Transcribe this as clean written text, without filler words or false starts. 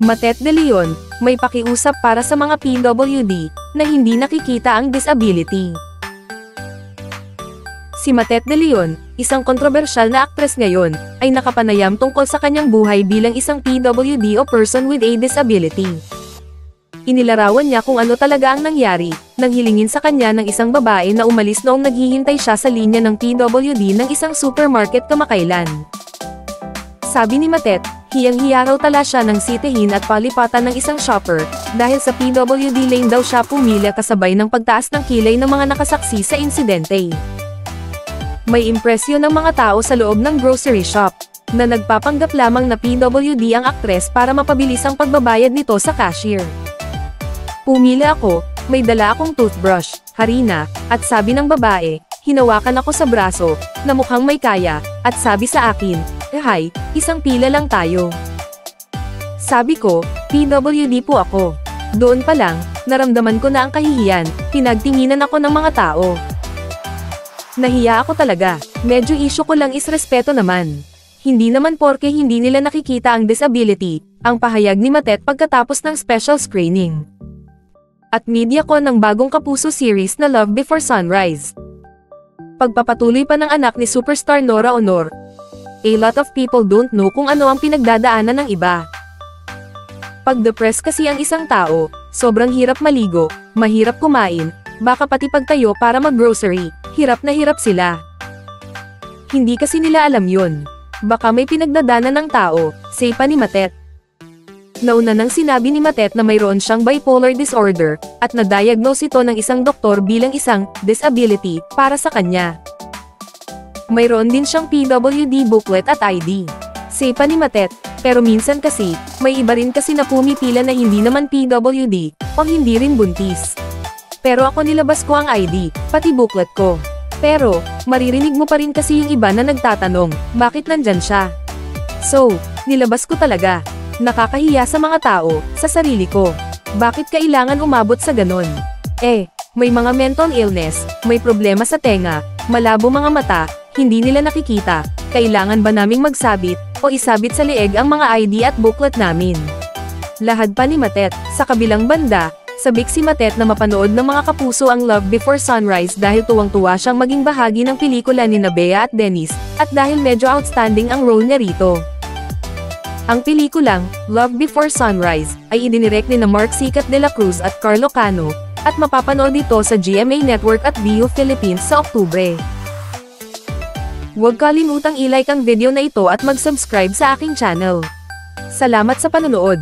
Matet De Leon, may pakiusap para sa mga PWD na hindi nakikita ang disability. Si Matet De Leon, isang kontrobersyal na aktres ngayon, ay nakapanayam tungkol sa kanyang buhay bilang isang PWD o person with a disability. Inilarawan niya kung ano talaga ang nangyari, nang hilingin sa kanya ng isang babae na umalis noong naghihintay siya sa linya ng PWD ng isang supermarket kamakailan. Sabi ni Matet, hiyang-hiya raw tala siya ng sitihin at palipatan ng isang shopper, dahil sa PWD lane daw siya pumila kasabay ng pagtaas ng kilay ng mga nakasaksi sa insidente. May impresyon ng mga tao sa loob ng grocery shop, na nagpapanggap lamang na PWD ang aktres para mapabilis ang pagbabayad nito sa cashier. Pumila ako, may dala akong toothbrush, harina, at sabi ng babae, hinawakan ako sa braso, na mukhang may kaya, at sabi sa akin, "Hi, isang pila lang tayo." Sabi ko, "PWD po ako." Doon pa lang, naramdaman ko na ang kahihiyan, pinagtinginan ako ng mga tao. Nahiya ako talaga, medyo issue ko lang is respeto naman. Hindi naman porke hindi nila nakikita ang disability, ang pahayag ni Matet pagkatapos ng special screening at media ko ng bagong Kapuso series na Love Before Sunrise. Pagpapatuloy pa ng anak ni superstar Nora Honor. A lot of people don't know kung ano ang pinagdadaanan ng iba. Pag depressed kasi ang isang tao, sobrang hirap maligo, mahirap kumain, baka pati pagtayo para mag-grocery, hirap na hirap sila. Hindi kasi nila alam yun. Baka may pinagdadaanan ng tao, say pa ni Matet. Nauna nang sinabi ni Matet na mayroon siyang bipolar disorder, at na-diagnose ito ng isang doktor bilang isang disability para sa kanya. Mayroon din siyang PWD booklet at ID. Say pa ni Matet, pero minsan kasi, may iba rin kasi na pumipila na hindi naman PWD, o hindi rin buntis. Pero ako nilabas ko ang ID, pati booklet ko. Pero, maririnig mo pa rin kasi yung iba na nagtatanong, bakit nandyan siya? So, nilabas ko talaga. Nakakahiya sa mga tao, sa sarili ko. Bakit kailangan umabot sa ganon? May mga mental illness, may problema sa tenga, malabo mga mata, hindi nila nakikita, kailangan ba naming magsabit, o isabit sa leeg ang mga ID at booklet namin? Lahad pa ni Matet. Sa kabilang banda, sabik si Matet na mapanood ng mga kapuso ang Love Before Sunrise dahil tuwang-tuwa siyang maging bahagi ng pelikula ni Bea at Dennis, at dahil medyo outstanding ang role niya rito. Ang pelikulang, Love Before Sunrise, ay idinirect ni Mark Sicat de la Cruz at Carlo Cano, at mapapanood ito sa GMA Network at Viu Philippines sa Oktubre. Huwag kalimutang i-like ang video na ito at mag-subscribe sa aking channel. Salamat sa panonood!